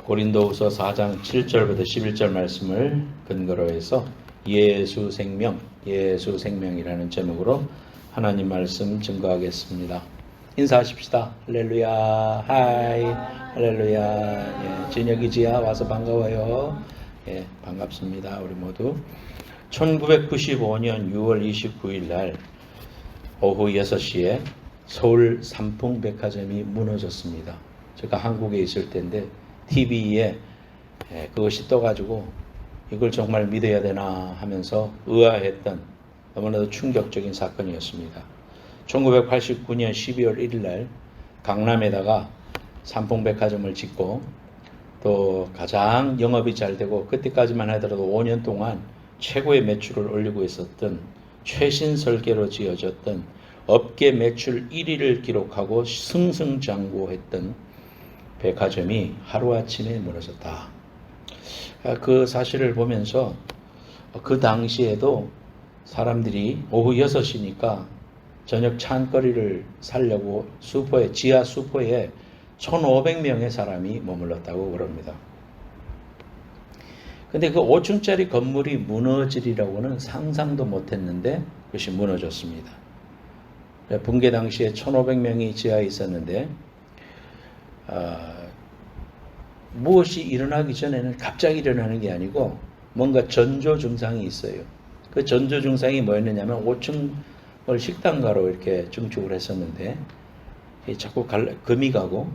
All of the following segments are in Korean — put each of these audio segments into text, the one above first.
고린도후서 4장 7절부터 11절 말씀을 근거로 해서 예수 생명이라는 제목으로 하나님 말씀 증거하겠습니다. 인사하십시다. 할렐루야. 하이. 할렐루야. 예, 진혁이지야 와서 반가워요. 예, 반갑습니다. 우리 모두 1995년 6월 29일 날 오후 6시에 서울 삼풍백화점이 무너졌습니다. 제가 한국에 있을 때인데 TV에 그것이 떠가지고 이걸 정말 믿어야 되나 하면서 의아했던 너무나도 충격적인 사건이었습니다. 1989년 12월 1일 날 강남에다가 삼풍백화점을 짓고 또 가장 영업이 잘 되고 그때까지만 하더라도 5년 동안 최고의 매출을 올리고 있었던 최신 설계로 지어졌던 업계 매출 1위를 기록하고 승승장구했던 백화점이 하루아침에 무너졌다. 그 사실을 보면서 그 당시에도 사람들이 오후 6시니까 저녁 찬거리를 사려고 지하 슈퍼에 1,500명의 사람이 머물렀다고 그럽니다. 근데 그 5층짜리 건물이 무너지리라고는 상상도 못했는데 그것이 무너졌습니다. 붕괴 당시에 1,500명이 지하에 있었는데 무엇이 일어나기 전에는 갑자기 일어나는 게 아니고 뭔가 전조 증상이 있어요. 그 전조 증상이 뭐였느냐면 5층을 식당가로 이렇게 증축을 했었는데 자꾸 금이 가고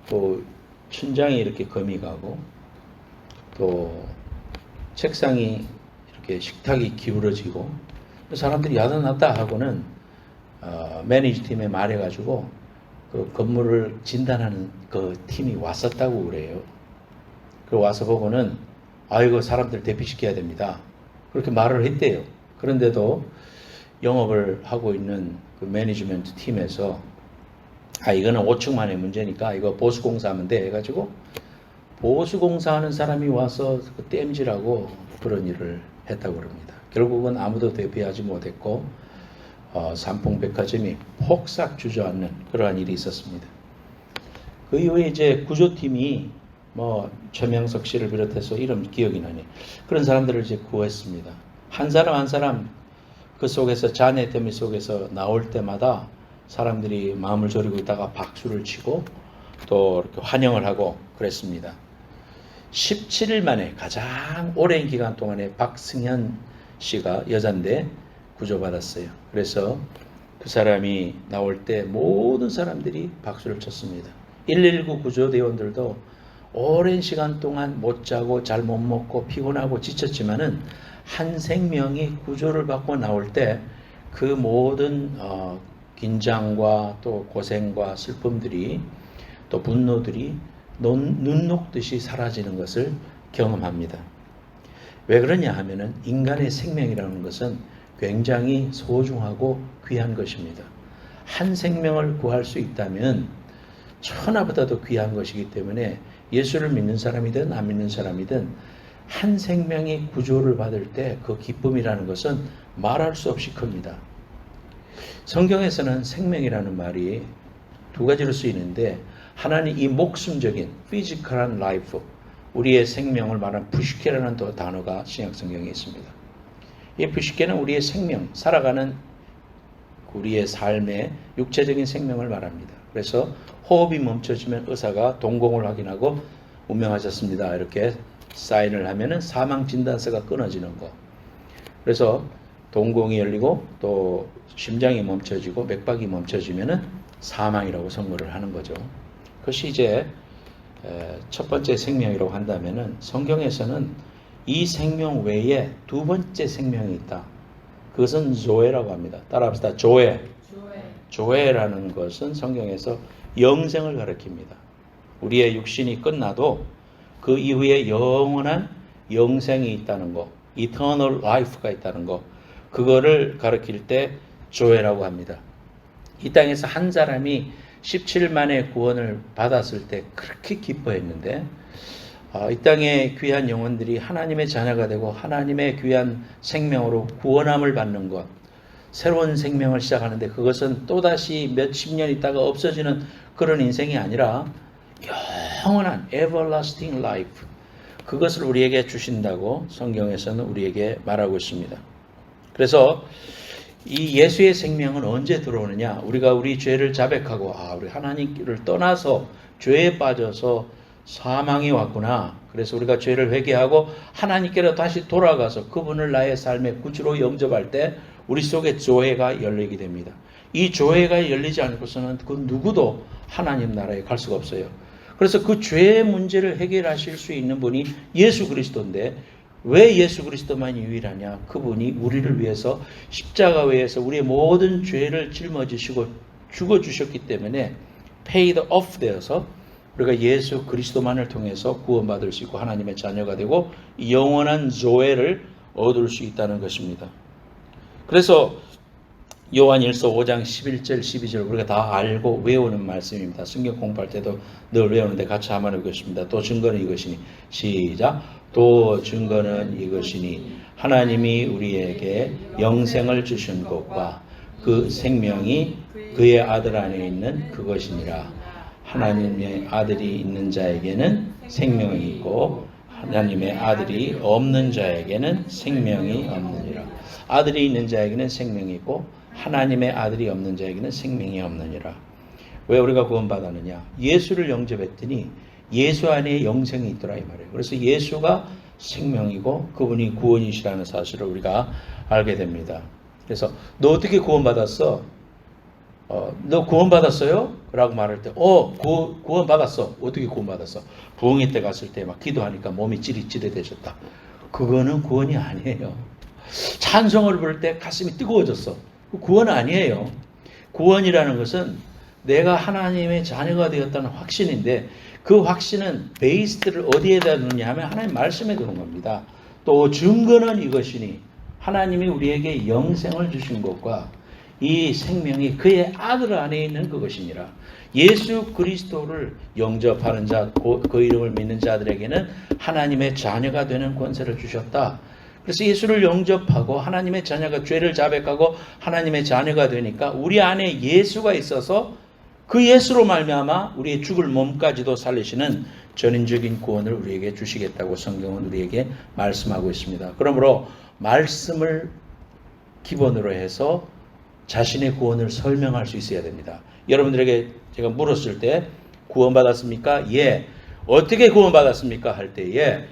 또 천장이 이렇게 금이 가고 또 책상이 이렇게 식탁이 기울어지고 사람들이 야단났다 하고는 매니지 팀에 말해가지고 그 건물을 진단하는 그 팀이 왔었다고 그래요. 그리고 와서 보고는 이거 사람들 대피시켜야 됩니다. 그렇게 말을 했대요. 그런데도 영업을 하고 있는 그 매니지먼트 팀에서 이거는 5층만의 문제니까 이거 보수공사하면 돼 해가지고 보수공사하는 사람이 와서 그 땜질하고 그런 일을 했다고 그럽니다. 결국은 아무도 대피하지 못했고 삼풍백화점이 폭삭 주저앉는 그러한 일이 있었습니다. 그 이후에 이제 구조팀이 최명석 씨를 비롯해서 이름 기억이 나네. 그런 사람들을 이제 구했습니다. 한 사람 한 사람 그 속에서 잔해 더미 속에서 나올 때마다 사람들이 마음을 졸이고 있다가 박수를 치고 또 이렇게 환영을 하고 그랬습니다. 17일 만에 가장 오랜 기간 동안에 박승현 씨가 여잔데 구조받았어요. 그래서 그 사람이 나올 때 모든 사람들이 박수를 쳤습니다. 119 구조대원들도 오랜 시간 동안 못 자고 잘 못 먹고 피곤하고 지쳤지만은 한 생명이 구조를 받고 나올 때 그 모든 긴장과 또 고생과 슬픔들이 또 분노들이 눈 녹듯이 사라지는 것을 경험합니다. 왜 그러냐 하면은 인간의 생명이라는 것은 굉장히 소중하고 귀한 것입니다. 한 생명을 구할 수 있다면 천하보다도 귀한 것이기 때문에 예수를 믿는 사람이든 안 믿는 사람이든 한 생명이 구조를 받을 때 그 기쁨이라는 것은 말할 수 없이 큽니다. 성경에서는 생명이라는 말이 두 가지로 쓰이는데 하나는 이 목숨적인 피지컬한 라이프, 우리의 생명을 말하는 푸시케라는 단어가 신약 성경에 있습니다. 이 푸시케는 우리의 생명, 살아가는 우리의 삶의 육체적인 생명을 말합니다. 그래서 호흡이 멈춰지면 의사가 동공을 확인하고 운명하셨습니다. 이렇게 사인을 하면은 사망 진단서가 끊어지는 거. 그래서 동공이 열리고 또 심장이 멈춰지고 맥박이 멈춰지면은 사망이라고 선고를 하는 거죠. 그것이 이제 첫 번째 생명이라고 한다면은 성경에서는 이 생명 외에 두 번째 생명이 있다. 그것은 조에라고 합니다. 따라합시다. 조에라는 것은 성경에서 영생을 가리킵니다. 우리의 육신이 끝나도 그 이후에 영원한 영생이 있다는 거, eternal life가 있다는 거, 그거를 가리킬 때 조에라고 합니다. 이 땅에서 한 사람이 17일 만에 구원을 받았을 때 그렇게 기뻐했는데 이 땅의 귀한 영혼들이 하나님의 자녀가 되고 하나님의 귀한 생명으로 구원함을 받는 것, 새로운 생명을 시작하는데 그것은 또다시 몇십 년 있다가 없어지는 그런 인생이 아니라 영원한 everlasting life, 그것을 우리에게 주신다고 성경에서는 우리에게 말하고 있습니다. 그래서 이 예수의 생명은 언제 들어오느냐? 우리가 우리 죄를 자백하고 우리 하나님을 떠나서 죄에 빠져서 사망이 왔구나. 그래서 우리가 죄를 회개하고 하나님께로 다시 돌아가서 그분을 나의 삶의 구주로 영접할 때 우리 속에 조회가 열리게 됩니다. 이 조회가 열리지 않고서는 그 누구도 하나님 나라에 갈 수가 없어요. 그래서 그 죄의 문제를 해결하실 수 있는 분이 예수 그리스도인데, 왜 예수 그리스도만이 유일하냐? 그분이 우리를 위해서 십자가 위에서 우리의 모든 죄를 짊어지시고 죽어주셨기 때문에 paid off 되어서 우리가 예수 그리스도만을 통해서 구원받을 수 있고 하나님의 자녀가 되고 영원한 조회를 얻을 수 있다는 것입니다. 그래서 요한일서 5장 11절 12절 우리가 다 알고 외우는 말씀입니다. 성경 공부할 때도 늘 외우는데 같이 한번 해보겠습니다. 또 증거는 이것이니, 시작. 또 증거는 이것이니 하나님이 우리에게 영생을 주신 것과 그 생명이 그의 아들 안에 있는 그것이니라. 하나님의 아들이 있는 자에게는 생명이 있고 하나님의 아들이 없는 자에게는 생명이 없느니라. 아들이 있는 자에게는 생명이 있고 하나님의 아들이 없는 자에게는 생명이 없느니라. 왜 우리가 구원받았느냐? 예수를 영접했더니 예수 안에 영생이 있더라 이 말이에요. 그래서 예수가 생명이고 그분이 구원이시라는 사실을 우리가 알게 됩니다. 그래서 너 어떻게 구원받았어? 너 구원받았어요? 라고 말할 때 구원받았어. 어떻게 구원받았어? 부흥회 때 갔을 때 막 기도하니까 몸이 찌릿찌릿해졌다. 그거는 구원이 아니에요. 찬송을 부를 때 가슴이 뜨거워졌어. 구원 아니에요. 구원이라는 것은 내가 하나님의 자녀가 되었다는 확신인데, 그 확신은 베이스를 어디에다 두느냐 하면 하나님 말씀에 두는 겁니다. 또 증거는 이것이니 하나님이 우리에게 영생을 주신 것과 이 생명이 그의 아들 안에 있는 그것이니라. 예수 그리스도를 영접하는 자, 그 이름을 믿는 자들에게는 하나님의 자녀가 되는 권세를 주셨다. 그래서 예수를 영접하고 하나님의 자녀가 죄를 자백하고 하나님의 자녀가 되니까 우리 안에 예수가 있어서 그 예수로 말미암아 우리의 죽을 몸까지도 살리시는 전인적인 구원을 우리에게 주시겠다고 성경은 우리에게 말씀하고 있습니다. 그러므로 말씀을 기본으로 해서 자신의 구원을 설명할 수 있어야 됩니다. 여러분들에게 제가 물었을 때 구원받았습니까? 예. 어떻게 구원받았습니까? 할 때에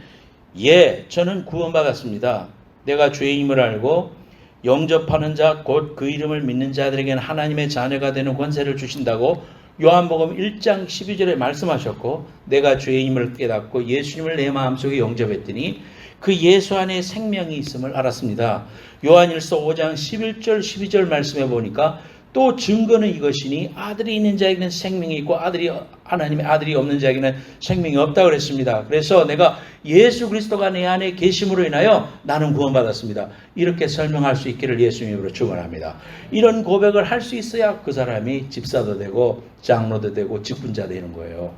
예, 저는 구원받았습니다. 내가 죄임을 알고 영접하는 자, 곧 그 이름을 믿는 자들에게는 하나님의 자녀가 되는 권세를 주신다고 요한복음 1장 12절에 말씀하셨고, 내가 죄임을 깨닫고 예수님을 내 마음속에 영접했더니 그 예수 안에 생명이 있음을 알았습니다. 요한일서 5장 11절 12절 말씀해 보니까 또 증거는 이것이니 아들이 있는 자에게는 생명이 있고 하나님의 아들이 없는 자에게는 생명이 없다고 그랬습니다. 그래서 내가 예수 그리스도가 내 안에 계심으로 인하여 나는 구원받았습니다. 이렇게 설명할 수 있기를 예수님으로 축원합니다. 이런 고백을 할 수 있어야 그 사람이 집사도 되고 장로도 되고 직분자 되는 거예요.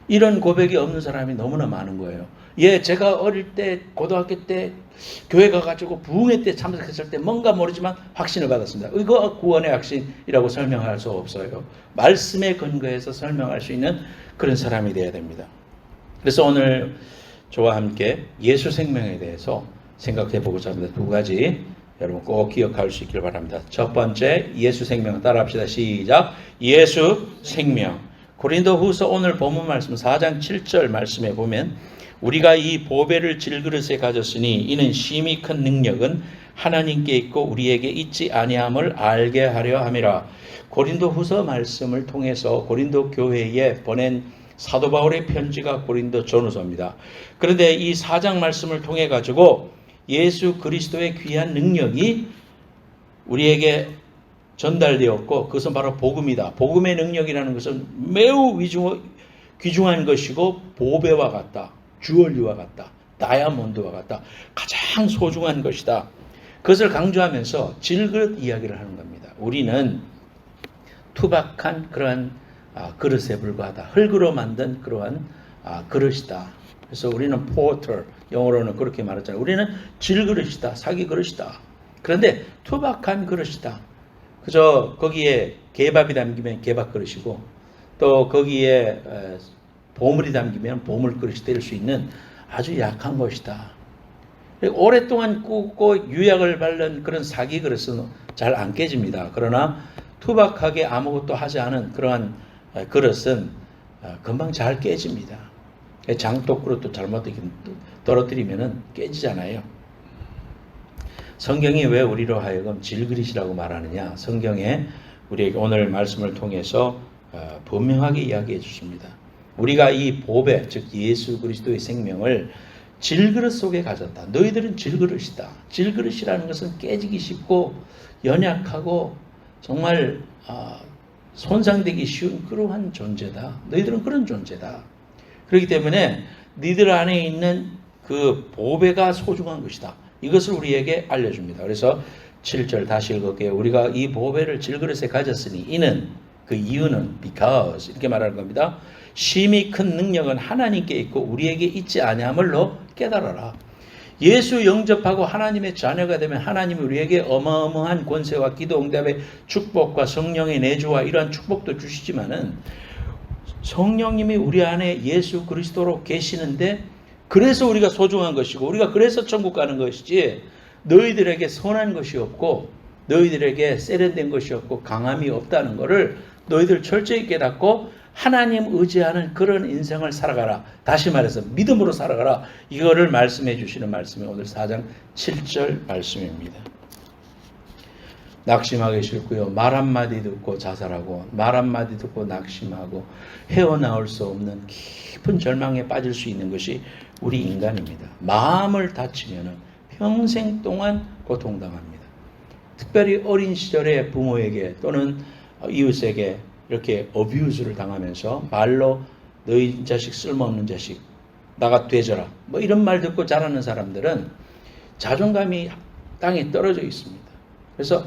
이런 고백이 없는 사람이 너무나 많은 거예요. 예, 제가 어릴 때 고등학교 때 교회 가가지고 부흥회 때 참석했을 때 뭔가 모르지만 확신을 받았습니다. 이거 구원의 확신이라고 설명할 수 없어요. 말씀에 근거해서 설명할 수 있는 그런 사람이 되어야 됩니다. 그래서 오늘 저와 함께 예수 생명에 대해서 생각해 보고자 합니다. 두 가지 여러분 꼭 기억할 수 있기를 바랍니다. 첫 번째, 예수 생명 따라합시다. 시작. 예수 생명. 고린도후서 오늘 본문 말씀 4장 7절 말씀에 보면 우리가 이 보배를 질그릇에 가졌으니 이는 심히 큰 능력은 하나님께 있고 우리에게 있지 아니함을 알게 하려 함이라. 고린도후서 말씀을 통해서 고린도 교회에 보낸 사도 바울의 편지가 고린도 전후서입니다. 그런데 이 4장 말씀을 통해 가지고 예수 그리스도의 귀한 능력이 우리에게 전달되었고 그것은 바로 복음이다. 복음의 능력이라는 것은 매우 귀중한 것이고 보배와 같다. 주얼리와 같다. 다이아몬드와 같다. 가장 소중한 것이다. 그것을 강조하면서 질그릇 이야기를 하는 겁니다. 우리는 투박한 그러한 그릇에 불과하다. 흙으로 만든 그러한 그릇이다. 그래서 우리는 포터, 영어로는 그렇게 말하잖아요. 우리는 질그릇이다. 사기 그릇이다. 그런데 투박한 그릇이다. 그저 거기에 개밥이 담기면 개밥 그릇이고 또 거기에 보물이 담기면 보물 그릇이 될 수 있는 아주 약한 것이다. 오랫동안 굽고 유약을 바른 그런 사기 그릇은 잘 안 깨집니다. 그러나 투박하게 아무것도 하지 않은 그러한 그릇은 금방 잘 깨집니다. 장독 그릇도 잘못 떨어뜨리면 깨지잖아요. 성경이 왜 우리로 하여금 질그릇이라고 말하느냐? 성경에 우리에게 오늘 말씀을 통해서 분명하게 이야기해 주십니다. 우리가 이 보배, 즉 예수 그리스도의 생명을 질그릇 속에 가졌다. 너희들은 질그릇이다. 질그릇이라는 것은 깨지기 쉽고 연약하고 정말 손상되기 쉬운 그러한 존재다. 너희들은 그런 존재다. 그렇기 때문에 너희들 안에 있는 그 보배가 소중한 것이다. 이것을 우리에게 알려줍니다. 그래서 7절 다시 읽을게요. 우리가 이 보배를 질그릇에 가졌으니 이는 그 이유는 because 이렇게 말하는 겁니다. 심히 큰 능력은 하나님께 있고 우리에게 있지 아니함을로 깨달아라. 예수 영접하고 하나님의 자녀가 되면 하나님이 우리에게 어마어마한 권세와 기도 응답의 축복과 성령의 내주와 이러한 축복도 주시지만은 성령님이 우리 안에 예수 그리스도로 계시는데 그래서 우리가 소중한 것이고 우리가 그래서 천국 가는 것이지 너희들에게 선한 것이 없고 너희들에게 세련된 것이 없고 강함이 없다는 것을 너희들 철저히 깨닫고 하나님 의지하는 그런 인생을 살아가라. 다시 말해서 믿음으로 살아가라. 이거를 말씀해 주시는 말씀이 오늘 4장 7절 말씀입니다. 낙심하기 싫고요. 말 한마디 듣고 자살하고 말 한마디 듣고 낙심하고 헤어나올 수 없는 깊은 절망에 빠질 수 있는 것이 우리 인간입니다. 마음을 다치면 평생 동안 고통당합니다. 특별히 어린 시절에 부모에게 또는 이웃에게 이렇게 어뷰즈를 당하면서 말로 너희 자식 쓸모없는 자식 나가 되져라 뭐 이런 말 듣고 자라는 사람들은 자존감이 땅에 떨어져 있습니다. 그래서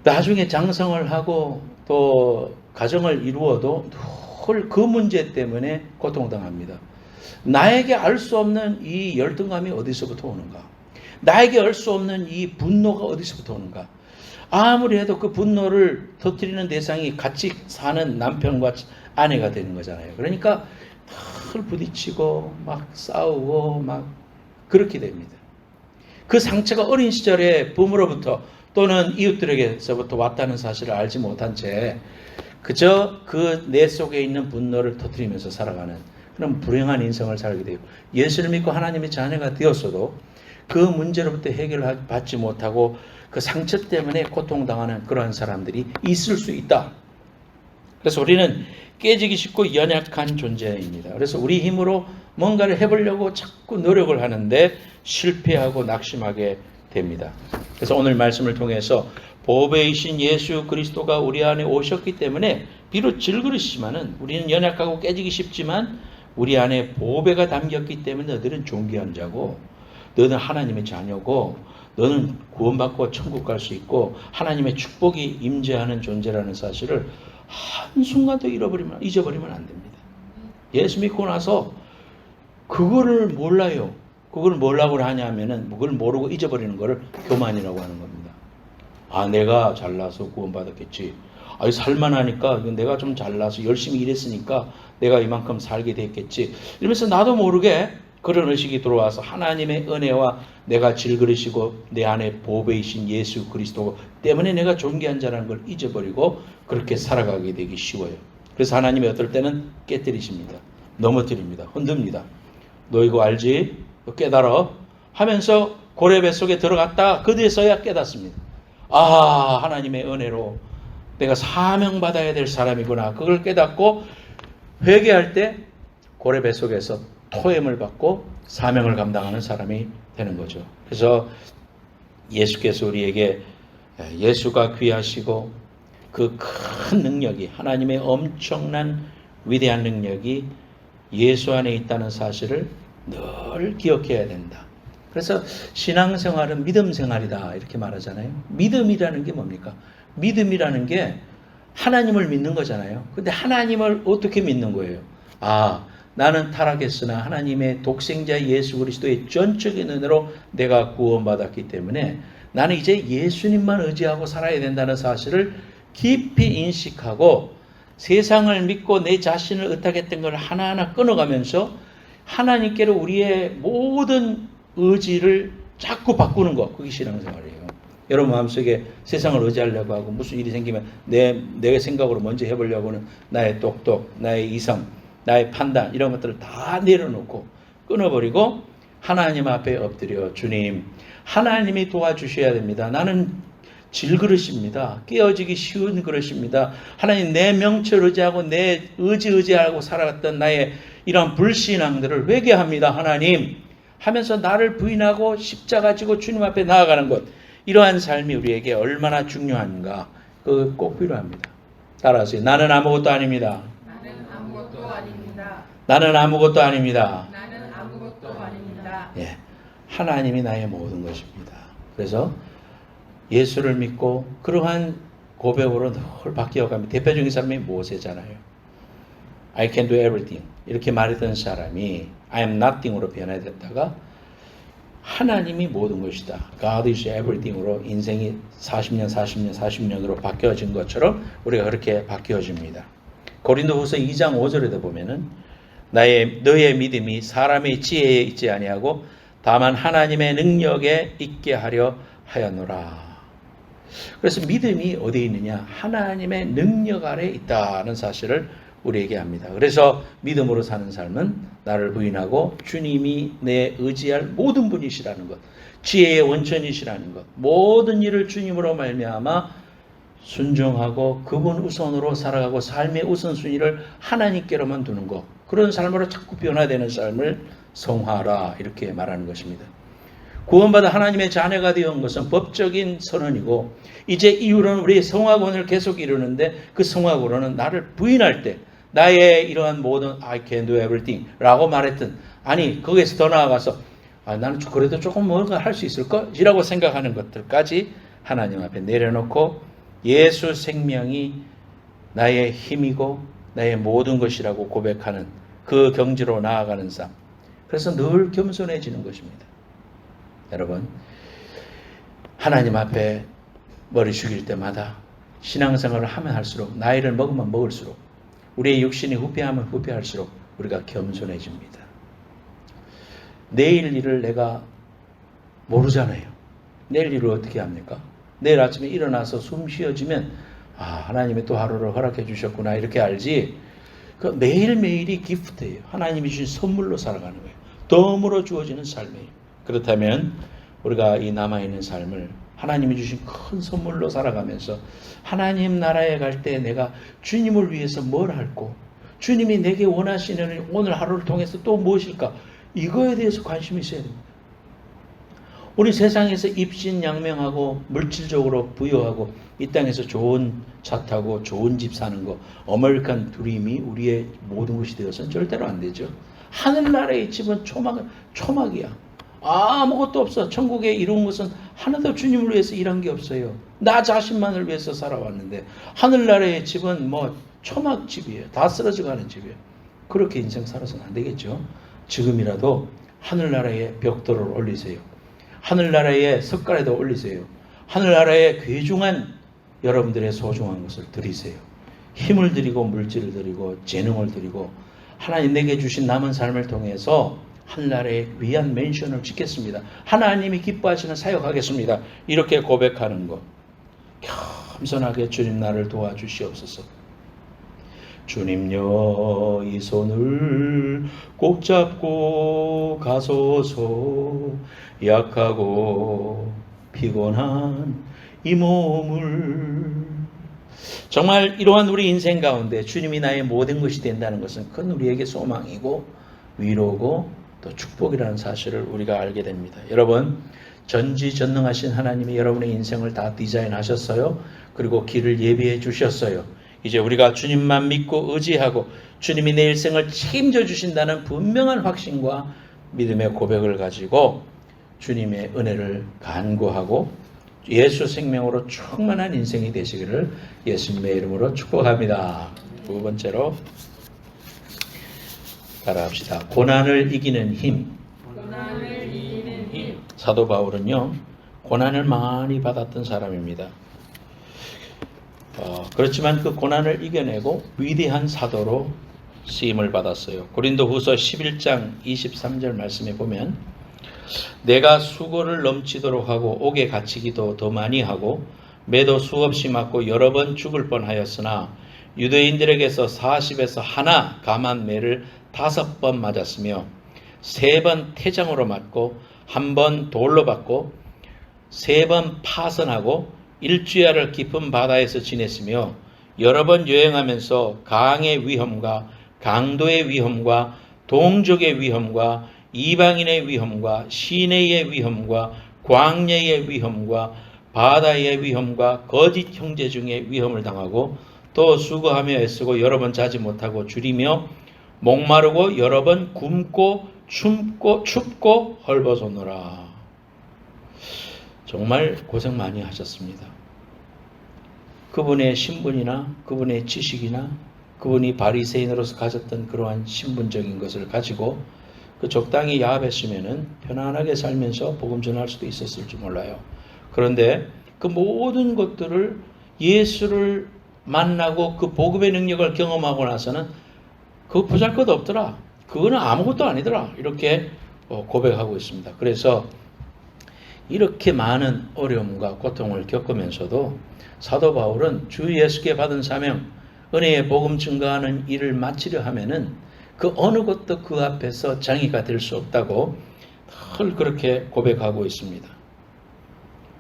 나중에 장성을 하고 또 가정을 이루어도 늘 그 문제 때문에 고통당합니다. 나에게 알 수 없는 이 열등감이 어디서부터 오는가? 나에게 알 수 없는 이 분노가 어디서부터 오는가? 아무리 해도 그 분노를 터뜨리는 대상이 같이 사는 남편과 아내가 되는 거잖아요. 그러니까 늘 부딪히고 막 싸우고 막 그렇게 됩니다. 그 상처가 어린 시절에 부모로부터 또는 이웃들에게서부터 왔다는 사실을 알지 못한 채 그저 그 내 속에 있는 분노를 터뜨리면서 살아가는 그런 불행한 인생을 살게 되고 예수를 믿고 하나님의 자녀가 되었어도 그 문제로부터 해결을 받지 못하고 그 상처 때문에 고통당하는 그러한 사람들이 있을 수 있다. 그래서 우리는 깨지기 쉽고 연약한 존재입니다. 그래서 우리 힘으로 뭔가를 해보려고 자꾸 노력을 하는데 실패하고 낙심하게 됩니다. 그래서 오늘 말씀을 통해서 보배이신 예수 그리스도가 우리 안에 오셨기 때문에 비록 질그릇이지만은 우리는 연약하고 깨지기 쉽지만 우리 안에 보배가 담겼기 때문에 너희들은 존귀한 자고 너는 하나님의 자녀고 너는 구원받고 천국 갈 수 있고 하나님의 축복이 임재하는 존재라는 사실을 한순간도 잊어버리면 안 됩니다. 예수 믿고 나서 그거를 몰라요. 그걸 뭐라고 하냐면은 그걸 모르고 잊어버리는 거를 교만이라고 하는 겁니다. 아, 내가 잘나서 구원받았겠지. 아, 살만하니까 내가 좀 잘나서 열심히 일했으니까 내가 이만큼 살게 됐겠지. 이러면서 나도 모르게 그런 의식이 들어와서 하나님의 은혜와 내가 질그릇이고 내 안에 보배이신 예수 그리스도 때문에 내가 존귀한 자라는 걸 잊어버리고 그렇게 살아가게 되기 쉬워요. 그래서 하나님이 어떨 때는 깨뜨리십니다. 넘어뜨립니다. 흔듭니다. 너 이거 알지? 너 깨달아? 하면서 고래 뱃속에 들어갔다 그 뒤에서야 깨닫습니다. 아, 하나님의 은혜로 내가 사명받아야 될 사람이구나. 그걸 깨닫고 회개할 때 고래 뱃속에서 토엠을 받고 사명을 감당하는 사람이 되는 거죠. 그래서 예수께서 우리에게 예수가 귀하시고 그 큰 능력이 하나님의 엄청난 위대한 능력이 예수 안에 있다는 사실을 늘 기억해야 된다. 그래서 신앙생활은 믿음생활이다 이렇게 말하잖아요. 믿음이라는 게 뭡니까? 믿음이라는 게 하나님을 믿는 거잖아요. 근데 하나님을 어떻게 믿는 거예요? 아, 나는 타락했으나 하나님의 독생자 예수 그리스도의 전적인 은혜로 내가 구원받았기 때문에 나는 이제 예수님만 의지하고 살아야 된다는 사실을 깊이 인식하고 세상을 믿고 내 자신을 의탁했던 걸 하나하나 끊어가면서 하나님께로 우리의 모든 의지를 자꾸 바꾸는 것, 그게 신앙생활이에요. 여러분 마음속에 세상을 의지하려고 하고 무슨 일이 생기면 내 생각으로 먼저 해보려고는 나의 똑똑, 나의 이성, 나의 판단 이런 것들을 다 내려놓고 끊어버리고 하나님 앞에 엎드려 주님, 하나님이 도와주셔야 됩니다. 나는 질그릇입니다. 깨어지기 쉬운 그릇입니다. 하나님 내 명철 의지하고 내 의지하고 살아갔던 나의 이런 불신앙들을 회개합니다. 하나님 하면서 나를 부인하고 십자가 지고 주님 앞에 나아가는 것, 이러한 삶이 우리에게 얼마나 중요한가, 그거 꼭 필요합니다. 따라하세요. 나는 아무것도 아닙니다. 나는 아무것도 아닙니다. 나는 아무것도 아닙니다. 나는 아무것도 아닙니다. 예, 하나님이 나의 모든 것입니다. 그래서 예수를 믿고 그러한 고백으로 늘 바뀌어갑니다. 대표적인 사람이 모세잖아요. I can do everything 이렇게 말했던 사람이 I am nothing으로 변화됐다가 하나님이 모든 것이다, God is everything으로 인생이 40년으로 바뀌어진 것처럼 우리가 그렇게 바뀌어집니다. 고린도후서 2장 5절에도 보면은 너의 믿음이 사람의 지혜에 있지 아니하고 다만 하나님의 능력에 있게 하려 하였노라. 그래서 믿음이 어디에 있느냐? 하나님의 능력 아래 있다는 사실을 우리에게 합니다. 그래서 믿음으로 사는 삶은 나를 부인하고 주님이 내 의지할 모든 분이시라는 것, 지혜의 원천이시라는 것, 모든 일을 주님으로 말미암아 순종하고 그분 우선으로 살아가고 삶의 우선순위를 하나님께로만 두는 것, 그런 삶으로 자꾸 변화되는 삶을 성화하라, 이렇게 말하는 것입니다. 구원받아 하나님의 자녀가 되어 온 것은 법적인 선언이고 이제 이후로는 우리의 성화권을 계속 이루는데, 그 성화권은 나를 부인할 때 나의 이러한 모든 I can do everything 라고 말했던, 아니 거기에서 더 나아가서 나는 그래도 조금 뭔가 할 수 있을 것이라고 생각하는 것들까지 하나님 앞에 내려놓고 예수 생명이 나의 힘이고 나의 모든 것이라고 고백하는 그 경지로 나아가는 삶. 그래서 늘 겸손해지는 것입니다. 여러분, 하나님 앞에 머리 숙일 때마다 신앙생활을 하면 할수록, 나이를 먹으면 먹을수록, 우리의 육신이 후패하면 후패할수록 우리가 겸손해집니다. 내일 일을 내가 모르잖아요. 내일 일을 어떻게 합니까? 내일 아침에 일어나서 숨 쉬어지면 하나님이 또 하루를 허락해 주셨구나, 이렇게 알지. 그 매일매일이 기프트예요. 하나님이 주신 선물로 살아가는 거예요. 덤으로 주어지는 삶이에요. 그렇다면 우리가 이 남아있는 삶을 하나님이 주신 큰 선물로 살아가면서 하나님 나라에 갈 때 내가 주님을 위해서 뭘 할고, 주님이 내게 원하시는 오늘 하루를 통해서 또 무엇일까, 이거에 대해서 관심이 있어야 됩니다. 우리 세상에서 입신양명하고 물질적으로 부여하고 이 땅에서 좋은 차 타고 좋은 집 사는 거, 아메리칸 드림이 우리의 모든 것이 되어서는 절대로 안 되죠. 하늘나라의 집은 초막이야. 아무것도 없어. 천국에 이룬 것은 하나도 주님을 위해서 일한 게 없어요. 나 자신만을 위해서 살아왔는데, 하늘나라의 집은 초막집이에요. 다 쓰러져가는 집이에요. 그렇게 인생 살아서는 안 되겠죠. 지금이라도 하늘나라의 벽돌을 올리세요. 하늘나라의 석가래도 올리세요. 하늘나라의 귀중한 여러분들의 소중한 것을 드리세요. 힘을 드리고 물질을 드리고 재능을 드리고 하나님 내게 주신 남은 삶을 통해서 하늘나라의 위한 맨션을 짓겠습니다. 하나님이 기뻐하시는 사역하겠습니다. 이렇게 고백하는 것. 겸손하게 주님 나를 도와주시옵소서. 주님여 이 손을 꼭 잡고 가소서. 약하고 피곤한 이 몸을. 정말 이러한 우리 인생 가운데 주님이 나의 모든 것이 된다는 것은 큰 우리에게 소망이고 위로고 또 축복이라는 사실을 우리가 알게 됩니다. 여러분, 전지전능하신 하나님이 여러분의 인생을 다 디자인하셨어요. 그리고 길을 예비해 주셨어요. 이제 우리가 주님만 믿고 의지하고 주님이 내 일생을 책임져 주신다는 분명한 확신과 믿음의 고백을 가지고 주님의 은혜를 간구하고 예수 생명으로 충만한 인생이 되시기를 예수님의 이름으로 축복합니다. 두 번째로 따라합시다. 고난을 이기는 힘. 고난을 이기는 힘. 사도 바울은요, 고난을 많이 받았던 사람입니다. 그렇지만 그 고난을 이겨내고 위대한 사도로 쓰임을 받았어요. 고린도후서 11장 23절 말씀에 보면 내가 수고를 넘치도록 하고 옥에 갇히기도 더 많이 하고 매도 수없이 맞고 여러 번 죽을 뻔하였으나 유대인들에게서 40에서 하나 감한 매를 5번 맞았으며 3번 태장으로 맞고 1번 돌로 받고 3번 파선하고 일주야를 깊은 바다에서 지냈으며 여러 번 여행하면서 강의 위험과 강도의 위험과 동족의 위험과 이방인의 위험과 시내의 위험과 광야의 위험과 바다의 위험과 거짓 형제 중에 위험을 당하고 또 수고하며 애쓰고 여러 번 자지 못하고 줄이며 목마르고 여러 번 굶고 춥고 헐벗었노라. 정말 고생 많이 하셨습니다. 그분의 신분이나 그분의 지식이나 그분이 바리새인으로서 가졌던 그러한 신분적인 것을 가지고 그 적당히 야합했으면은 편안하게 살면서 복음 전할 수도 있었을지 몰라요. 그런데 그 모든 것들을 예수를 만나고 그 복음의 능력을 경험하고 나서는 그거 보잘것 없더라. 그거는 아무것도 아니더라. 이렇게 고백하고 있습니다. 그래서 이렇게 많은 어려움과 고통을 겪으면서도 사도 바울은 주 예수께 받은 사명, 은혜의 복음 증거하는 일을 마치려 하면은 그 어느 것도 그 앞에서 장애가 될 수 없다고 늘 그렇게 고백하고 있습니다.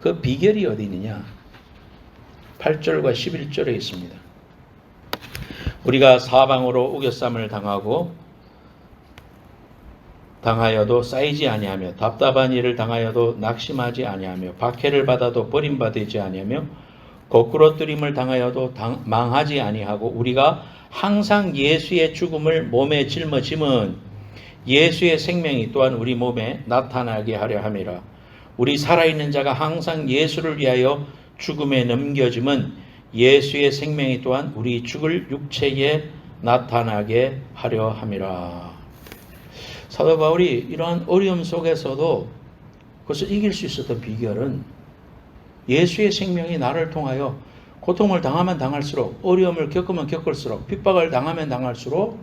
그 비결이 어디 있느냐? 8절과 11절에 있습니다. 우리가 사방으로 우겨쌈을 당하여도 쌓이지 아니하며 답답한 일을 당하여도 낙심하지 아니하며 박해를 받아도 버림받지 아니하며 거꾸로뜨림을 당하여도 망하지 아니하고 우리가 항상 예수의 죽음을 몸에 짊어짐은 예수의 생명이 또한 우리 몸에 나타나게 하려 함이라. 우리 살아있는 자가 항상 예수를 위하여 죽음에 넘겨짐은 예수의 생명이 또한 우리 죽을 육체에 나타나게 하려 함이라. 사도 바울이 이러한 어려움 속에서도 그것을 이길 수 있었던 비결은 예수의 생명이 나를 통하여 고통을 당하면 당할수록 어려움을 겪으면 겪을수록 핍박을 당하면 당할수록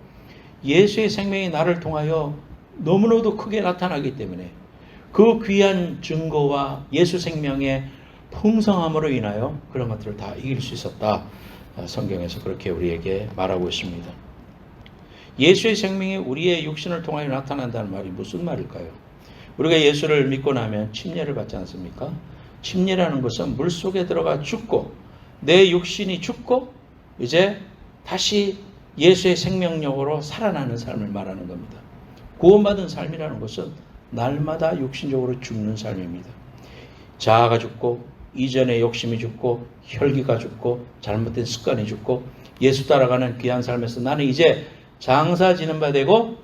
예수의 생명이 나를 통하여 너무나도 크게 나타나기 때문에 그 귀한 증거와 예수 생명의 풍성함으로 인하여 그런 것들을 다 이길 수 있었다. 성경에서 그렇게 우리에게 말하고 있습니다. 예수의 생명이 우리의 육신을 통하여 나타난다는 말이 무슨 말일까요? 우리가 예수를 믿고 나면 침례를 받지 않습니까? 침례라는 것은 물속에 들어가 죽고 내 육신이 죽고 이제 다시 예수의 생명력으로 살아나는 삶을 말하는 겁니다. 구원받은 삶이라는 것은 날마다 육신적으로 죽는 삶입니다. 자아가 죽고 이전의 욕심이 죽고 혈기가 죽고 잘못된 습관이 죽고 예수 따라가는 귀한 삶에서 나는 이제 장사 지는 바 되고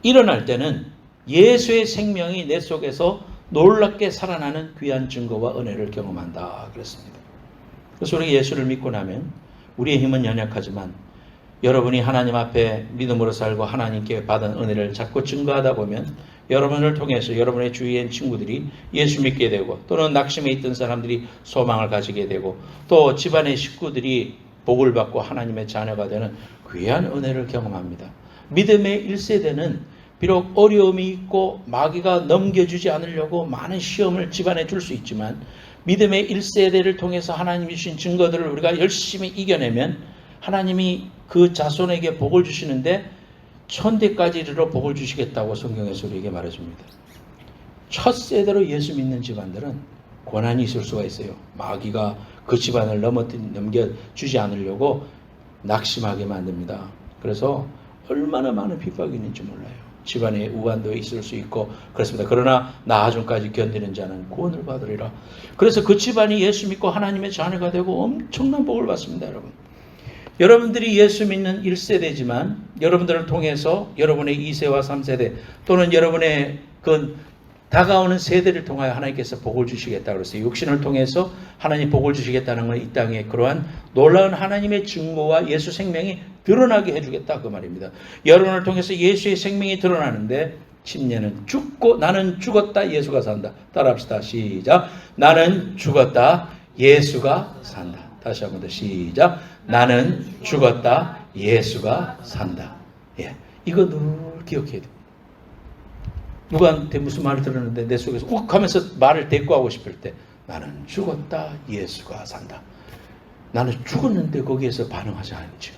일어날 때는 예수의 생명이 내 속에서 놀랍게 살아나는 귀한 증거와 은혜를 경험한다 그랬습니다. 그래서 우리가 예수를 믿고 나면 우리의 힘은 연약하지만 여러분이 하나님 앞에 믿음으로 살고 하나님께 받은 은혜를 자꾸 증거하다 보면 여러분을 통해서 여러분의 주위의 친구들이 예수 믿게 되고 또는 낙심에 있던 사람들이 소망을 가지게 되고 또 집안의 식구들이 복을 받고 하나님의 자녀가 되는 귀한 은혜를 경험합니다. 믿음의 1세대는 비록 어려움이 있고 마귀가 넘겨주지 않으려고 많은 시험을 집안에 줄 수 있지만 믿음의 1세대를 통해서 하나님이 주신 증거들을 우리가 열심히 이겨내면 하나님이 그 자손에게 복을 주시는데 1000대까지 이르러 복을 주시겠다고 성경에서 우리에게 말해줍니다. 첫 세대로 예수 믿는 집안들은 고난이 있을 수가 있어요. 마귀가 그 집안을 넘겨주지 않으려고 낙심하게 만듭니다. 그래서 얼마나 많은 핍박이 있는지 몰라요. 집안에 우환도 있을 수 있고 그렇습니다. 그러나 나아중까지 견디는 자는 구원을 받으리라. 그래서 그 집안이 예수 믿고 하나님의 자녀가 되고 엄청난 복을 받습니다. 여러분. 여러분들이 예수 믿는 1세대지만 여러분들을 통해서 여러분의 2세와 3세대 또는 여러분의 그 다가오는 세대를 통하여 하나님께서 복을 주시겠다 그랬어요. 육신을 통해서 하나님 복을 주시겠다는 건 이 땅에 그러한 놀라운 하나님의 증거와 예수 생명이 드러나게 해주겠다 그 말입니다. 여러분을 통해서 예수의 생명이 드러나는데 침례는 죽고 나는 죽었다 예수가 산다. 따라합시다. 시작. 나는 죽었다 예수가 산다. 다시 한 번 더 시작. 나는 죽었다. 예수가 산다. 예, 이거 늘 기억해야 돼. 누구한테 무슨 말을 들었는데 내 속에서 욱 하면서 말을 대꾸하고 싶을 때 나는 죽었다. 예수가 산다. 나는 죽었는데 거기에서 반응하지 않죠.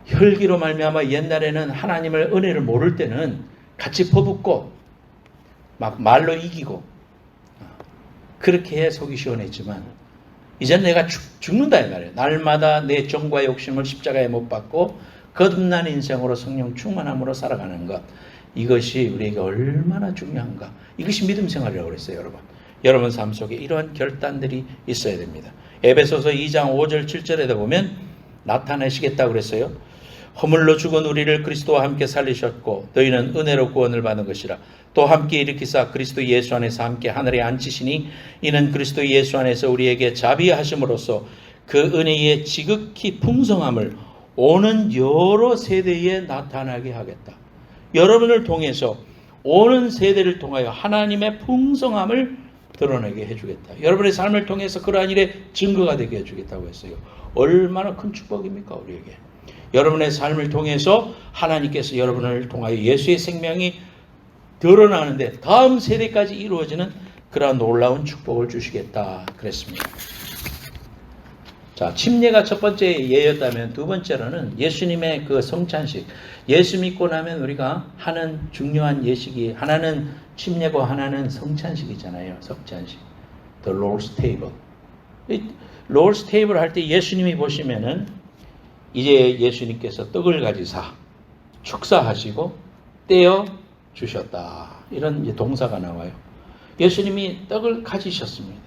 혈기로 말미암아 옛날에는 하나님을 은혜를 모를 때는 같이 퍼붓고 막 말로 이기고 그렇게 해 속이 시원했지만 이젠 내가 죽는다 이 말이에요. 날마다 내 정과 욕심을 십자가에 못 박고 거듭난 인생으로 성령 충만함으로 살아가는 것, 이것이 우리에게 얼마나 중요한가. 이것이 믿음 생활이라고 그랬어요. 여러분, 여러분 삶 속에 이러한 결단들이 있어야 됩니다. 에베소서 2장 5절 7절에도 보면 나타내시겠다고 그랬어요. 허물로 죽은 우리를 그리스도와 함께 살리셨고 너희는 은혜로 구원을 받은 것이라. 또 함께 일으키사 그리스도 예수 안에서 함께 하늘에 앉히시니 이는 그리스도 예수 안에서 우리에게 자비하심으로써 그 은혜의 지극히 풍성함을 오는 여러 세대에 나타나게 하겠다. 여러분을 통해서 오는 세대를 통하여 하나님의 풍성함을 드러내게 해주겠다. 여러분의 삶을 통해서 그러한 일에 증거가 되게 해주겠다고 했어요. 얼마나 큰 축복입니까 우리에게. 여러분의 삶을 통해서 하나님께서 여러분을 통하여 예수의 생명이 드러나는데 다음 세대까지 이루어지는 그러한 놀라운 축복을 주시겠다 그랬습니다. 자, 침례가 첫 번째 예였다면 두 번째로는 예수님의 그 성찬식. 예수 믿고 나면 우리가 하는 중요한 예식이 하나는 침례고 하나는 성찬식이잖아요. 성찬식. The Lord's Table. Lord's Table 할 때 예수님이 보시면은 이제 예수님께서 떡을 가지사 축사하시고 떼어 주셨다. 이런 이제 동사가 나와요. 예수님이 떡을 가지셨습니다.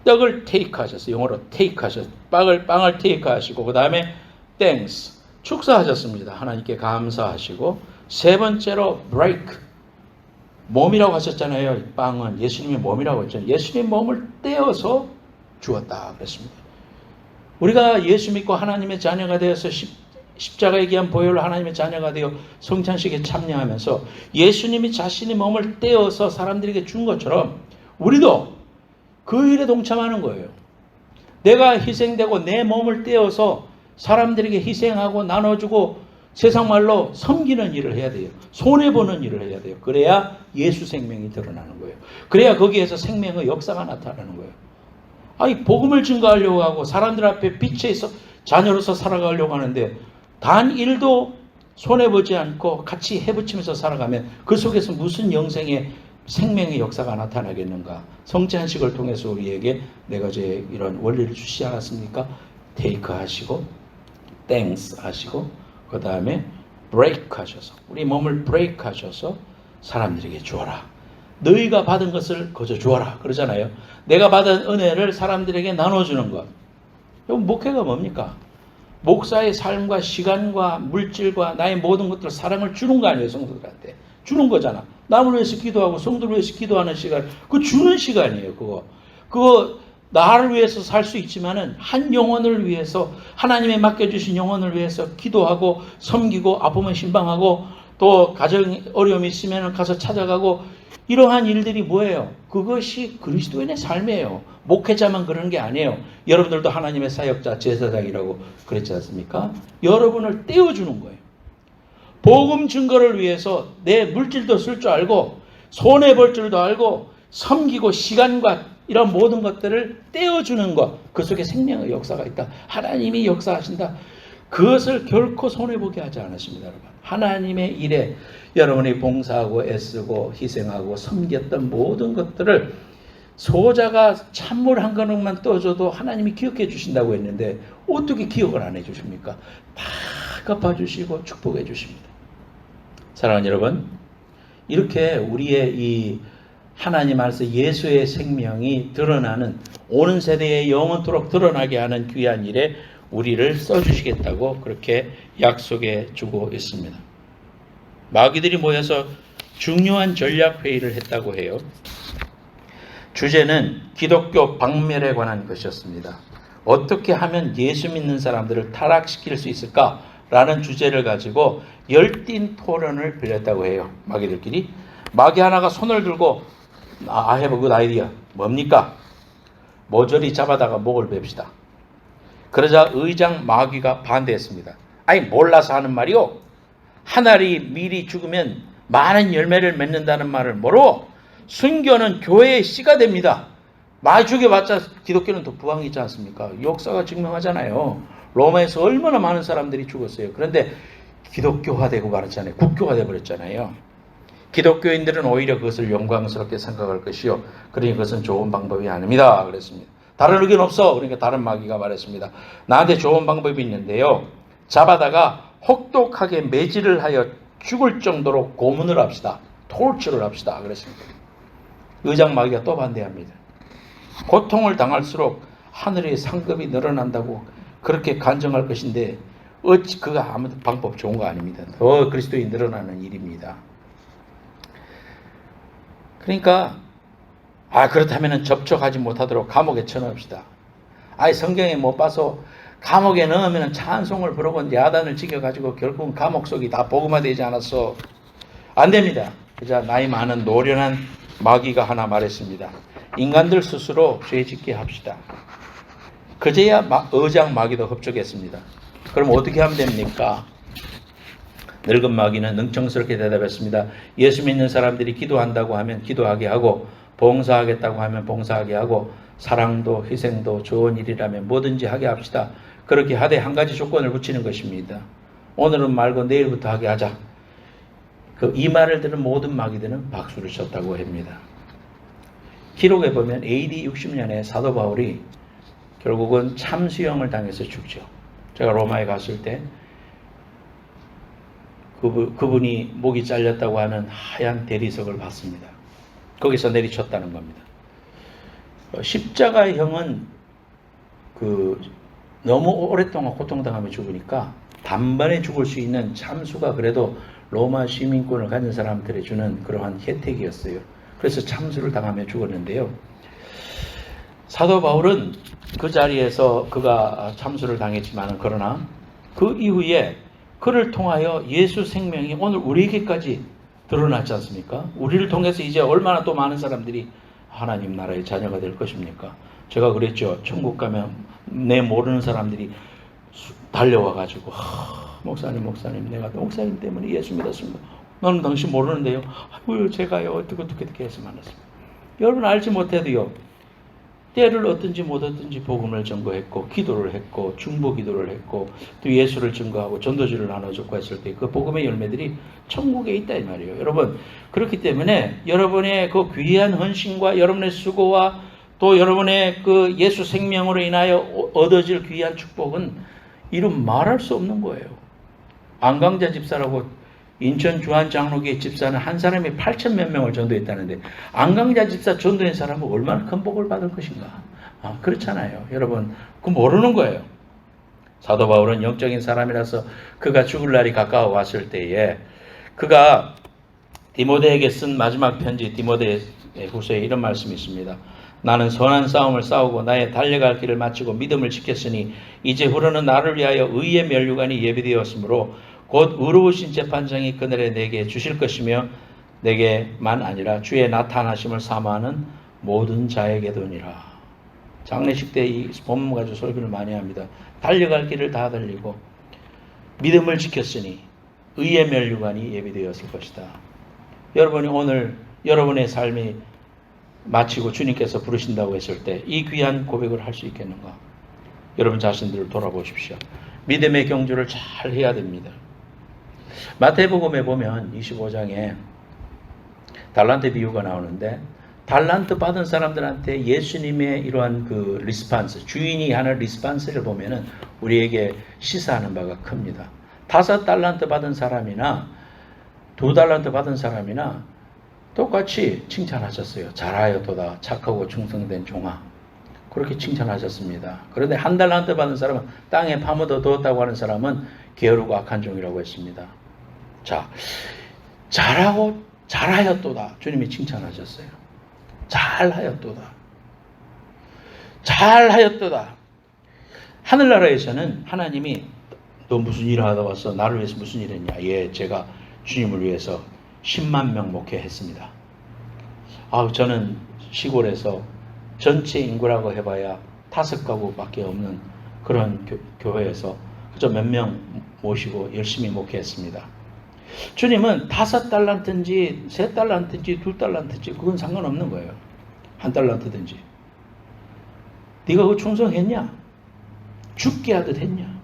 떡을 테이크 하셨어요. 영어로 테이크 하셨어요. 빵을 테이크 하시고 그 다음에 thanks 축사하셨습니다. 하나님께 감사하시고 세 번째로 break 몸이라고 하셨잖아요. 빵은 예수님의 몸이라고 했잖아요. 예수님의 몸을 떼어서 주었다 그랬습니다. 우리가 예수 믿고 하나님의 자녀가 되어서 십자가에 기한 보혈로 하나님의 자녀가 되어 성찬식에 참여하면서 예수님이 자신의 몸을 떼어서 사람들에게 준 것처럼 우리도 그 일에 동참하는 거예요. 내가 희생되고 내 몸을 떼어서 사람들에게 희생하고 나눠주고 세상 말로 섬기는 일을 해야 돼요. 손해보는 일을 해야 돼요. 그래야 예수 생명이 드러나는 거예요. 그래야 거기에서 생명의 역사가 나타나는 거예요. 아니 복음을 증거하려고 하고 사람들 앞에 빛에 있어 자녀로서 살아가려고 하는데 단 일도 손해보지 않고 같이 해붙이면서 살아가면 그 속에서 무슨 영생의 생명의 역사가 나타나겠는가. 성찬식을 통해서 우리에게 내가 이제 이런 원리를 주시지 않았습니까? 테이크 하시고 땡스 하시고 그 다음에 브레이크 하셔서 우리 몸을 브레이크 하셔서 사람들에게 주어라. 너희가 받은 것을 거저 주어라 그러잖아요. 내가 받은 은혜를 사람들에게 나눠주는 것. 목회가 뭡니까? 목사의 삶과 시간과 물질과 나의 모든 것들 사랑을 주는 거 아니에요. 성도들한테 주는 거잖아. 남을 위해서 기도하고 성도를 위해서 기도하는 시간, 그거 주는 시간이에요. 그거 나를 위해서 살 수 있지만은 한 영혼을 위해서 하나님의 맡겨주신 영혼을 위해서 기도하고 섬기고 아프면 신방하고 또 가정 어려움이 있으면 가서 찾아가고 이러한 일들이 뭐예요? 그것이 그리스도인의 삶이에요. 목회자만 그러는 게 아니에요. 여러분들도 하나님의 사역자, 제사장이라고 그랬지 않습니까? 여러분을 떼어주는 거예요. 복음 증거를 위해서 내 물질도 쓸 줄 알고 손해볼 줄도 알고 섬기고 시간과 이런 모든 것들을 떼어주는 것. 그 속에 생명의 역사가 있다. 하나님이 역사하신다. 그것을 결코 손해보게 하지 않으십니다. 여러분. 하나님의 일에 여러분이 봉사하고 애쓰고 희생하고 섬겼던 모든 것들을 소자가 찬물 한 그릇만 떠줘도 하나님이 기억해 주신다고 했는데 어떻게 기억을 안 해 주십니까? 다 갚아주시고 축복해 주십니다. 사랑하는 여러분, 이렇게 우리의 이 하나님 안에서 예수의 생명이 드러나는 오는 세대에 영원토록 드러나게 하는 귀한 일에 우리를 써주시겠다고 그렇게 약속해 주고 있습니다. 마귀들이 모여서 중요한 전략 회의를 했다고 해요. 주제는 기독교 박멸에 관한 것이었습니다. 어떻게 하면 예수 믿는 사람들을 타락시킬 수 있을까라는 주제를 가지고 열띤 토론을 벌였다고 해요. 마귀들끼리. 마귀 하나가 손을 들고 I have a good idea. 뭡니까? 모조리 잡아다가 목을 뱁시다. 그러자 의장 마귀가 반대했습니다. 아니 몰라서 하는 말이요. 한 알이 미리 죽으면 많은 열매를 맺는다는 말을 모르고 순교는 교회의 씨가 됩니다. 많이 죽여봤자 기독교는 더 부황이지 않습니까? 역사가 증명하잖아요. 로마에서 얼마나 많은 사람들이 죽었어요. 그런데 기독교화되고 말았잖아요. 국교화돼 버렸잖아요. 기독교인들은 오히려 그것을 영광스럽게 생각할 것이요. 그러니 그것은 좋은 방법이 아닙니다. 그랬습니다. 다른 의견 없어. 그러니까 다른 마귀가 말했습니다. 나한테 좋은 방법이 있는데요. 잡아다가 혹독하게 매질을 하여 죽을 정도로 고문을 합시다. 톨치를 합시다. 그랬습니다. 의장 마귀가 또 반대합니다. 고통을 당할수록 하늘의 상급이 늘어난다고 그렇게 간증할 것인데 어찌 그가 아무 방법 좋은 거 아닙니다. 더 그리스도인이 늘어나는 일입니다. 그러니까 그렇다면 접촉하지 못하도록 감옥에 쳐넣읍시다. 성경에 못 봐서 감옥에 넣으면 찬송을 부르고 야단을 지켜가지고 결국은 감옥 속이 다 복음화되지 않았어. 안 됩니다. 그자 나이 많은 노련한 마귀가 하나 말했습니다. 인간들 스스로 죄짓게 합시다. 그제야 의장 마귀도 흡족했습니다. 그럼 어떻게 하면 됩니까? 늙은 마귀는 능청스럽게 대답했습니다. 예수 믿는 사람들이 기도한다고 하면 기도하게 하고 봉사하겠다고 하면 봉사하게 하고 사랑도 희생도 좋은 일이라면 뭐든지 하게 합시다. 그렇게 하되 한 가지 조건을 붙이는 것입니다. 오늘은 말고 내일부터 하게 하자. 이 말을 들은 모든 마귀들은 박수를 쳤다고 합니다. 기록에 보면 AD 60년에 사도 바울이 결국은 참수형을 당해서 죽죠. 제가 로마에 갔을 때 그분이 목이 잘렸다고 하는 하얀 대리석을 봤습니다. 거기서 내리쳤다는 겁니다. 십자가형은 너무 오랫동안 고통당하며 죽으니까 단번에 죽을 수 있는 참수가 그래도 로마 시민권을 가진 사람들에 주는 그러한 혜택이었어요. 그래서 참수를 당하며 죽었는데요. 사도 바울은 그 자리에서 그가 참수를 당했지만 그러나 그 이후에 그를 통하여 예수 생명이 오늘 우리에게까지 드러났지 않습니까? 우리를 통해서 이제 얼마나 또 많은 사람들이 하나님 나라의 자녀가 될 것입니까? 제가 그랬죠. 천국 가면 내 모르는 사람들이 달려와가지고 목사님 내가 목사님 때문에 예수 믿었습니다. 너는 당신 모르는데요. 아이고 제가요 어떻게 해서 만났습니다. 여러분 알지 못해도요. 때를 얻든지 못 얻든지 복음을 증거했고 기도를 했고 중보 기도를 했고 또 예수를 증거하고 전도지를 나눠줬고 했을 때 그 복음의 열매들이 천국에 있다 이 말이에요. 여러분 그렇기 때문에 여러분의 그 귀한 헌신과 여러분의 수고와 또 여러분의 그 예수 생명으로 인하여 얻어질 귀한 축복은 이름 말할 수 없는 거예요. 안강자 집사라고 인천 주한장로교회 집사는 한 사람이 8,000몇 명을 전도했다는데 안강자 집사 전도한 사람은 얼마나 큰 복을 받을 것인가. 그렇잖아요. 여러분 그거 모르는 거예요. 사도 바울은 영적인 사람이라서 그가 죽을 날이 가까워 왔을 때에 그가 디모데에게 쓴 마지막 편지 디모데 후서에 이런 말씀이 있습니다. 나는 선한 싸움을 싸우고 나의 달려갈 길을 마치고 믿음을 지켰으니 이제 후로는 나를 위하여 의의 면류관이 예비되었으므로 곧 의로우신 재판장이 그날에 내게 주실 것이며 내게만 아니라 주의 나타나심을 사모하는 모든 자에게도니라. 장례식 때 이 본문 가지고 설교를 많이 합니다. 달려갈 길을 다 달리고 믿음을 지켰으니 의의 면류관이 예비되었을 것이다. 여러분이 오늘 여러분의 삶이 마치고 주님께서 부르신다고 했을 때 이 귀한 고백을 할 수 있겠는가? 여러분 자신들을 돌아보십시오. 믿음의 경주를 잘 해야 됩니다. 마태복음에 보면 25장에 달란트 비유가 나오는데 달란트 받은 사람들한테 예수님의 이러한 그 리스판스, 주인이 하는 리스판스를 보면은 우리에게 시사하는 바가 큽니다. 5달란트 받은 사람이나 2달란트 받은 사람이나 똑같이 칭찬하셨어요. 잘하였도다 착하고 충성된 종아. 그렇게 칭찬하셨습니다. 그런데 1달란트 받은 사람은 땅에 파묻어 두었다고 하는 사람은 게으르고 악한 종이라고 했습니다. 자, 잘하였도다. 주님이 칭찬하셨어요. 잘하였도다. 잘하였도다. 하늘나라에서는 하나님이 너 무슨 일을 하다 왔어? 나를 위해서 무슨 일 했냐? 예, 제가 주님을 위해서 10만 명 목회했습니다. 저는 시골에서 전체 인구라고 해봐야 5가구밖에 없는 그런 교회에서 그저 몇 명 모시고 열심히 목회했습니다. 주님은 5달란트인지 3달란트인지 2달란트인지 그건 상관없는 거예요. 1달란트든지. 네가 그거 충성했냐? 죽게 하듯 했냐?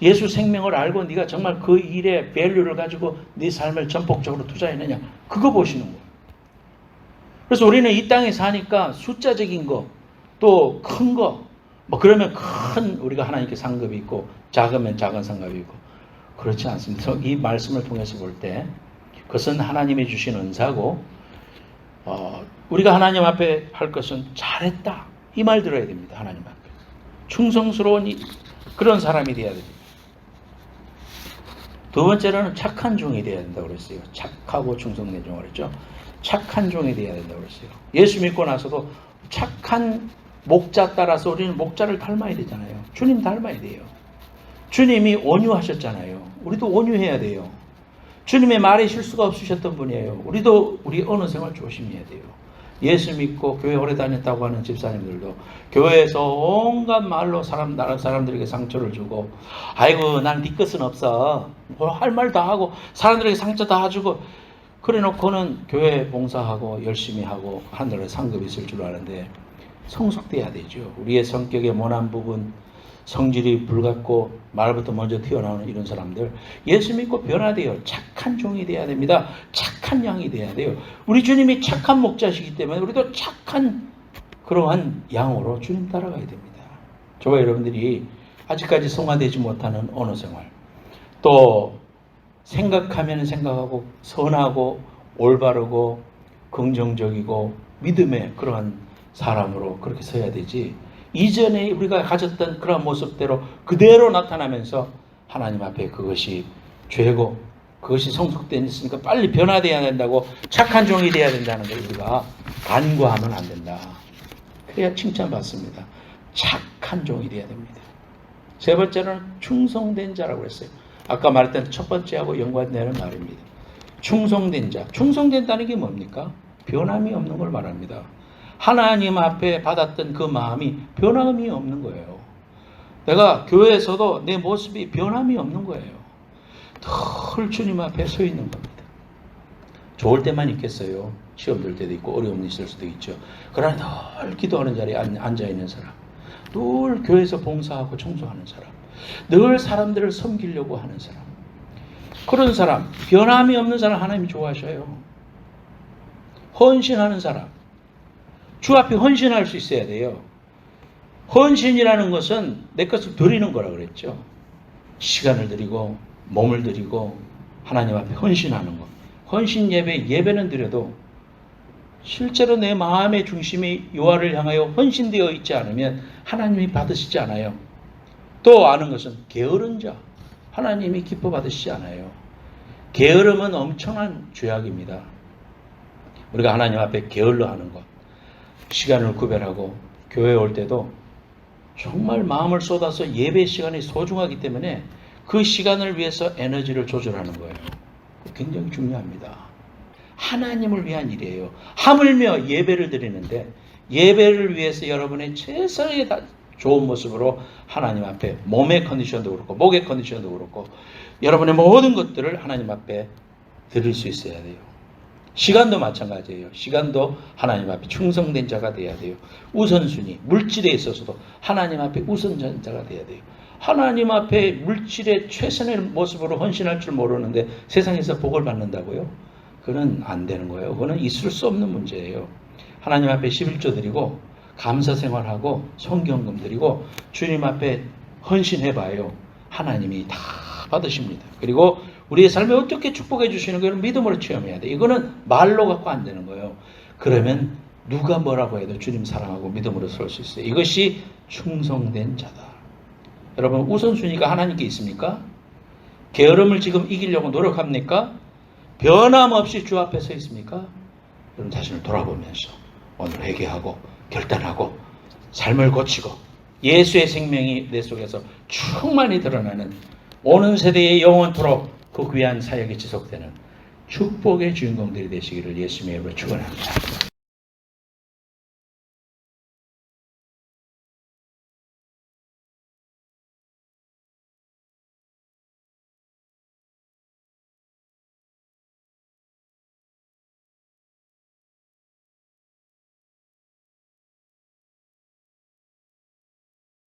예수 생명을 알고 네가 정말 그 일에 밸류를 가지고 네 삶을 전폭적으로 투자했느냐? 그거 보시는 거예요. 그래서 우리는 이 땅에 사니까 숫자적인 거, 또 큰 거, 뭐 그러면 큰 우리가 하나님께 상급이 있고 작으면 작은 상급이 있고 그렇지 않습니다. 이 말씀을 통해서 볼 때 그것은 하나님이 주신 은사고 우리가 하나님 앞에 할 것은 잘했다 이 말 들어야 됩니다. 하나님 앞에 충성스러운 그런 사람이 되어야 됩니다. 두 번째로는 착한 종이 되어야 된다고 그랬어요. 착하고 충성된 종을 했죠. 착한 종이 되어야 된다고 그랬어요. 예수 믿고 나서도 착한 목자 따라서 우리는 목자를 닮아야 되잖아요. 주님 닮아야 돼요. 주님이 온유하셨잖아요. 우리도 온유해야 돼요. 주님의 말에 실수가 없으셨던 분이에요. 우리도 우리 언어 생활 조심해야 돼요. 예수 믿고 교회 오래 다녔다고 하는 집사님들도 교회에서 온갖 말로 다른 사람들에게 상처를 주고 아이고 난 네 것은 없어. 할 말 다 하고 사람들에게 상처 다 주고 그래 놓고는 교회 봉사하고 열심히 하고 하늘에 상급이 있을 줄 아는데 성숙돼야 되죠. 우리의 성격의 모난 부분, 성질이 불같고 말부터 먼저 튀어나오는 이런 사람들 예수 믿고 변화돼요. 착한 종이 돼야 됩니다. 착한 양이 돼야 돼요. 우리 주님이 착한 목자시기 때문에 우리도 착한 그러한 양으로 주님 따라가야 됩니다. 저와 여러분들이 아직까지 성화되지 못하는 언어 생활 또 생각하면 생각하고 선하고 올바르고 긍정적이고 믿음의 그러한 사람으로 그렇게 서야 되지 이전에 우리가 가졌던 그런 모습대로 그대로 나타나면서 하나님 앞에 그것이 죄고 그것이 성숙되었으니까 빨리 변화되어야 된다고 착한 종이 되어야 된다는 걸 우리가 간과하면 안 된다. 그래야 칭찬받습니다. 착한 종이 되어야 됩니다. 세 번째는 충성된 자라고 했어요. 아까 말했던 첫 번째하고 연관되는 말입니다. 충성된 자. 충성된다는 게 뭡니까? 변함이 없는 걸 말합니다. 하나님 앞에 받았던 그 마음이 변함이 없는 거예요. 내가 교회에서도 내 모습이 변함이 없는 거예요. 늘 주님 앞에 서 있는 겁니다. 좋을 때만 있겠어요. 시험 들 때도 있고 어려움이 있을 수도 있죠. 그러나 늘 기도하는 자리에 앉아있는 사람, 늘 교회에서 봉사하고 청소하는 사람, 늘 사람들을 섬기려고 하는 사람, 그런 사람, 변함이 없는 사람 하나님이 좋아하셔요. 헌신하는 사람, 주 앞에 헌신할 수 있어야 돼요. 헌신이라는 것은 내 것을 드리는 거라 그랬죠. 시간을 드리고 몸을 드리고 하나님 앞에 헌신하는 것. 헌신 예배는 드려도 실제로 내 마음의 중심이 여호와를 향하여 헌신되어 있지 않으면 하나님이 받으시지 않아요. 또 아는 것은 게으른 자, 하나님이 기뻐 받으시지 않아요. 게으름은 엄청난 죄악입니다. 우리가 하나님 앞에 게을러 하는 것, 시간을 구별하고 교회에 올 때도 정말 마음을 쏟아서 예배 시간이 소중하기 때문에 그 시간을 위해서 에너지를 조절하는 거예요. 굉장히 중요합니다. 하나님을 위한 일이에요. 하물며 예배를 드리는데 예배를 위해서 여러분의 최선의 좋은 모습으로 하나님 앞에 몸의 컨디션도 그렇고 목의 컨디션도 그렇고 여러분의 모든 것들을 하나님 앞에 드릴 수 있어야 돼요. 시간도 마찬가지예요. 시간도 하나님 앞에 충성된 자가 돼야 돼요. 우선순위, 물질에 있어서도 하나님 앞에 우선자가 돼야 돼요. 하나님 앞에 물질의 최선의 모습으로 헌신할 줄 모르는데 세상에서 복을 받는다고요? 그건 안 되는 거예요. 그거는 있을 수 없는 문제예요. 하나님 앞에 11조 드리고 감사 생활하고 성경금 드리고 주님 앞에 헌신해봐요. 하나님이 다 받으십니다. 그리고 우리의 삶에 어떻게 축복해 주시는 걸 믿음으로 체험해야 돼. 이거는 말로 갖고 안 되는 거예요. 그러면 누가 뭐라고 해도 주님 사랑하고 믿음으로 설 수 있어요. 이것이 충성된 자다. 여러분 우선순위가 하나님께 있습니까? 게으름을 지금 이기려고 노력합니까? 변함없이 주 앞에 서 있습니까? 여러분 자신을 돌아보면서 오늘 회개하고 결단하고 삶을 고치고 예수의 생명이 내 속에서 충만히 드러나는 오는 세대의 영원토록 그 귀한 사역이 지속되는 축복의 주인공들이 되시기를 예수님의 이름으로 축원합니다.